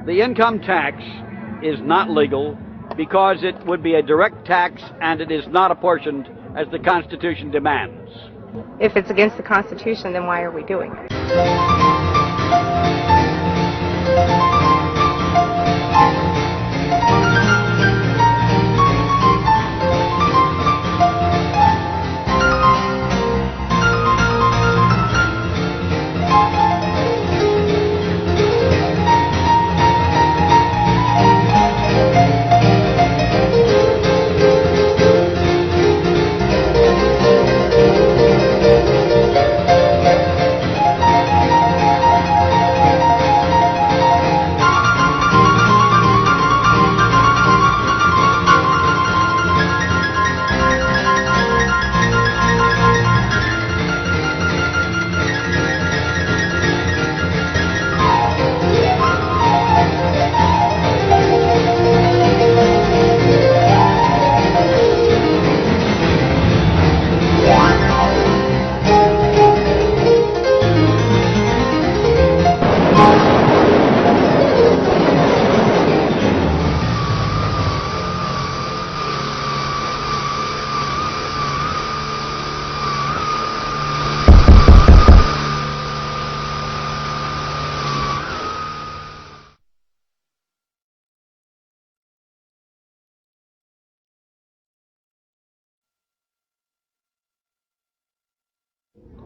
The income tax is not legal because it would be a direct tax and it is not apportioned as the Constitution demands. If it's against the Constitution, then why are we doing it?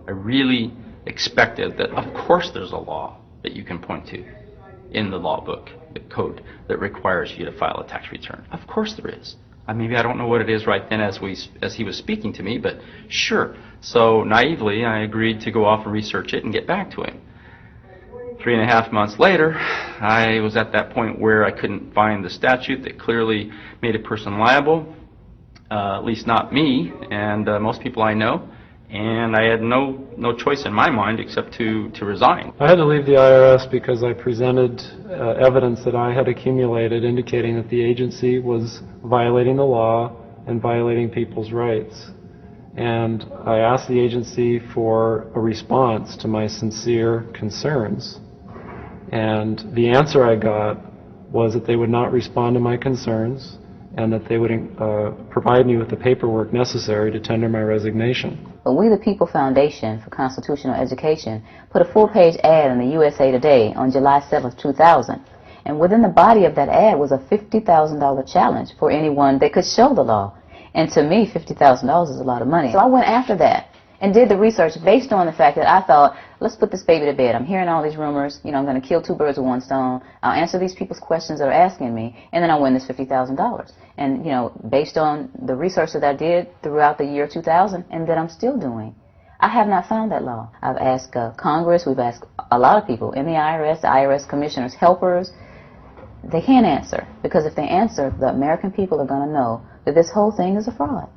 I really expected that, of course, there's a law that you can point to in the law book, the code, that requires you to file a tax return. Of course there is. Maybe I don't know what it is right then as he was speaking to me, but sure. So naively, I agreed to go off and research it and get back to him. 3.5 months later, I was at that point where I couldn't find the statute that clearly made a person liable, at least not me and most people I know. And I had no choice in my mind except to resign. I had to leave the IRS because I presented evidence that I had accumulated indicating that the agency was violating the law and violating people's rights. And I asked the agency for a response to my sincere concerns. And the answer I got was that they would not respond to my concerns and that they would provide me with the paperwork necessary to tender my resignation. But We the People Foundation for Constitutional Education put a full-page ad in the USA Today on July 7th, 2000. And within the body of that ad was a $50,000 challenge for anyone that could show the law. And to me, $50,000 is a lot of money. So I went after that and did the research based on the fact that I thought, let's put this baby to bed. I'm hearing all these rumors. You know, I'm going to kill two birds with one stone. I'll answer these people's questions that are asking me, and then I'll win this $50,000. And, you know, based on the research that I did throughout the year 2000 and that I'm still doing, I have not found that law. I've asked Congress, we've asked a lot of people in the IRS commissioners, helpers. They can't answer, because if they answer, the American people are going to know that this whole thing is a fraud.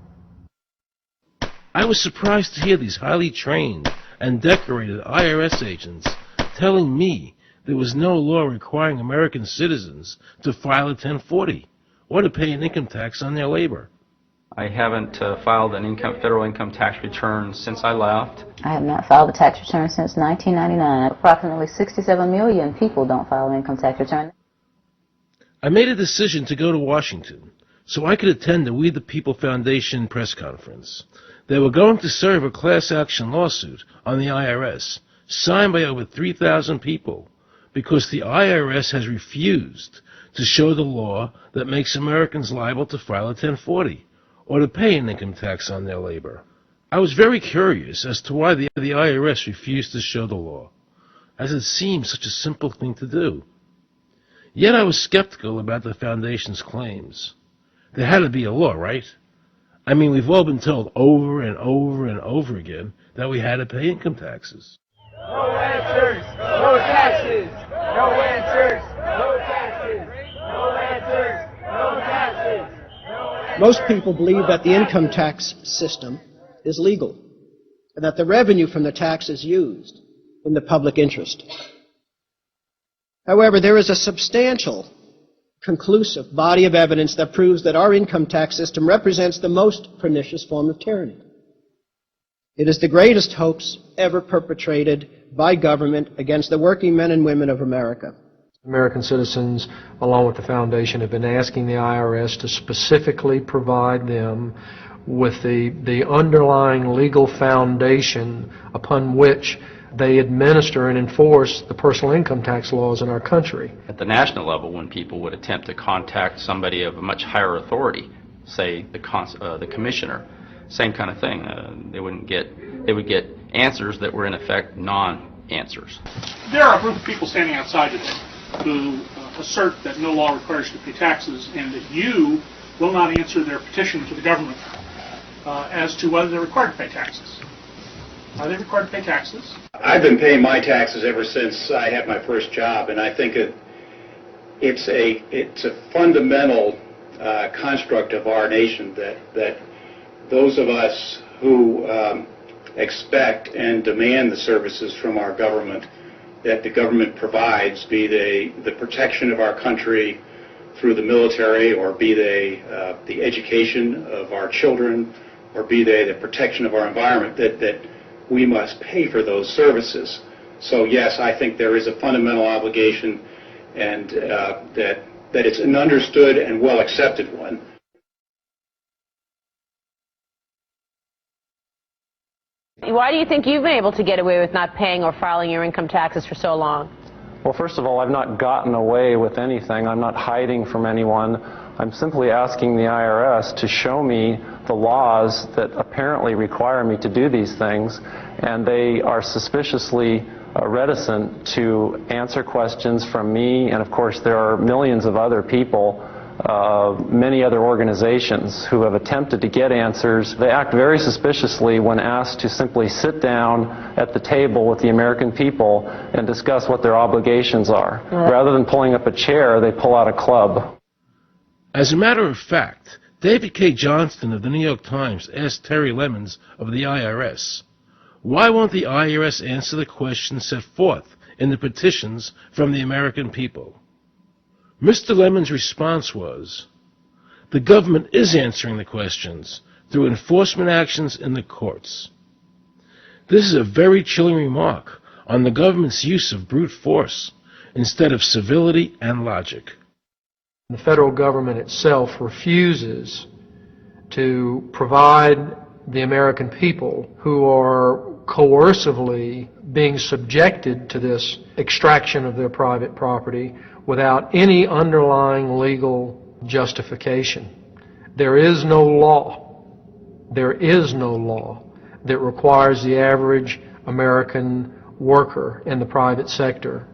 I was surprised to hear these highly trained and decorated IRS agents telling me there was no law requiring American citizens to file a 1040 or to pay an income tax on their labor. I haven't filed an federal income tax return since I left. I have not filed a tax return since 1999. Approximately 67 million people don't file an income tax return. I made a decision to go to Washington so I could attend the We the People Foundation press conference. They were going to serve a class action lawsuit on the IRS, signed by over 3,000 people, because the IRS has refused to show the law that makes Americans liable to file a 1040 or to pay an income tax on their labor. I was very curious as to why the IRS refused to show the law, as it seemed such a simple thing to do. Yet I was skeptical about the Foundation's claims. There had to be a law, right? I mean, we've all been told over and over and over again that we had to pay income taxes. No answers, no taxes. No answers, no taxes. No answers, no taxes. Most people believe that the income tax system is legal and that the revenue from the tax is used in the public interest. However, there is a substantial, conclusive body of evidence that proves that our income tax system represents the most pernicious form of tyranny. It is the greatest hoax ever perpetrated by government against the working men and women of America. American citizens, along with the Foundation, have been asking the IRS to specifically provide them with the underlying legal foundation upon which they administer and enforce the personal income tax laws in our country. At the national level, when people would attempt to contact somebody of a much higher authority, say the commissioner, same kind of thing. They would get answers that were in effect non-answers. There are a group of people standing outside today who assert that no law requires you to pay taxes and that you will not answer their petition to the government as to whether they're required to pay taxes. Are they required to pay taxes? I've been paying my taxes ever since I had my first job, and I think it's a fundamental construct of our nation that those of us who expect and demand the services from our government that the government provides, be they the protection of our country through the military, or be they the education of our children, or be they the protection of our environment, that we must pay for those services. So yes, I think there is a fundamental obligation, and that it's an understood and well accepted one. Why do you think you've been able to get away with not paying or filing your income taxes for so long? Well, first of all, I've not gotten away with anything. I'm not hiding from anyone. I'm simply asking the IRS to show me the laws that apparently require me to do these things, and they are suspiciously reticent to answer questions from me, and of course there are millions of other people, many other organizations who have attempted to get answers. They act very suspiciously when asked to simply sit down at the table with the American people and discuss what their obligations are. Rather than pulling up a chair, they pull out a club. As a matter of fact, David K. Johnston of the New York Times asked Terry Lemons of the IRS, why won't the IRS answer the questions set forth in the petitions from the American people? Mr. Lemons' response was, the government is answering the questions through enforcement actions in the courts. This is a very chilling remark on the government's use of brute force instead of civility and logic. The federal government itself refuses to provide the American people who are coercively being subjected to this extraction of their private property without any underlying legal justification. There is no law that requires the average American worker in the private sector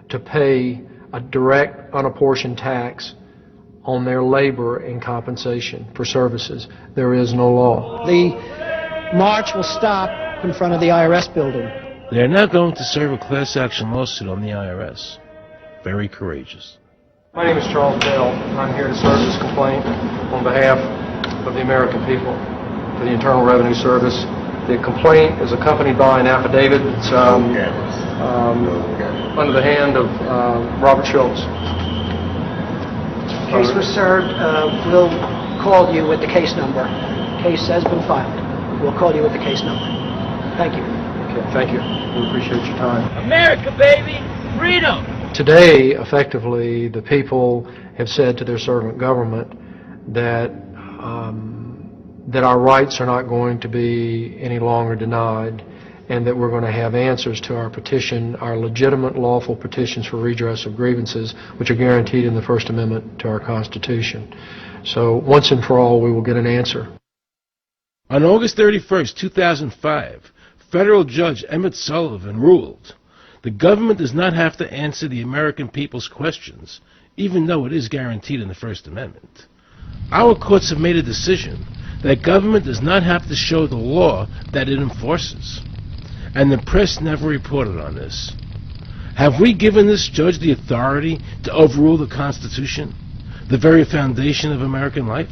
to pay a direct, unapportioned tax on their labor and compensation for services. There is no law. The march will stop in front of the IRS building. They are now going to serve a class action lawsuit on the IRS. Very courageous. My name is Charles Bell, and I'm here to serve this complaint on behalf of the American people for the Internal Revenue Service. The complaint is accompanied by an affidavit that's under the hand of Robert Schultz. Case was served. We'll call you with the case number. Case has been filed. We'll call you with the case number. Thank you. Okay, thank you. We appreciate your time. America, baby! Freedom! Today, effectively, the people have said to their servant government that that our rights are not going to be any longer denied, and that we're going to have answers to our petition, our legitimate, lawful petitions for redress of grievances, which are guaranteed in the First Amendment to our Constitution. So, once and for all, we will get an answer. On August 31st, 2005, federal judge Emmett Sullivan ruled, the government does not have to answer the American people's questions, even though it is guaranteed in the First Amendment. Our courts have made a decision that government does not have to show the law that it enforces. And the press never reported on this. Have we given this judge the authority to overrule the Constitution, the very foundation of American life?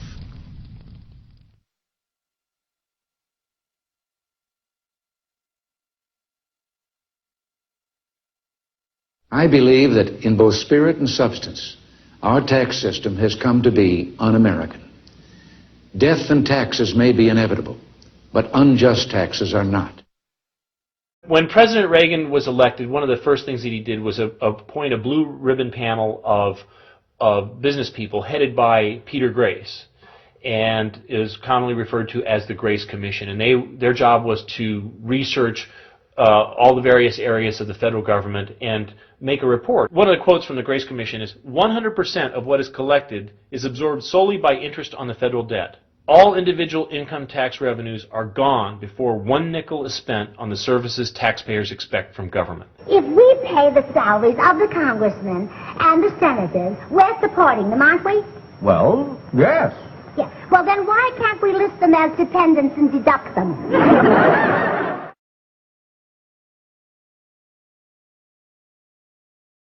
I believe that in both spirit and substance, our tax system has come to be un-American. Death and taxes may be inevitable, but unjust taxes are not. When President Reagan was elected, one of the first things that he did was appoint a blue ribbon panel of business people headed by Peter Grace, and is commonly referred to as the Grace Commission. And their job was to research all the various areas of the federal government and make a report. One of the quotes from the Grace Commission is, 100% of what is collected is absorbed solely by interest on the federal debt. All individual income tax revenues are gone before 1 nickel is spent on the services taxpayers expect from government. If we pay the salaries of the congressmen and the senators, we're supporting them, aren't we? Well, yes. Yeah. Well, then why can't we list them as dependents and deduct them?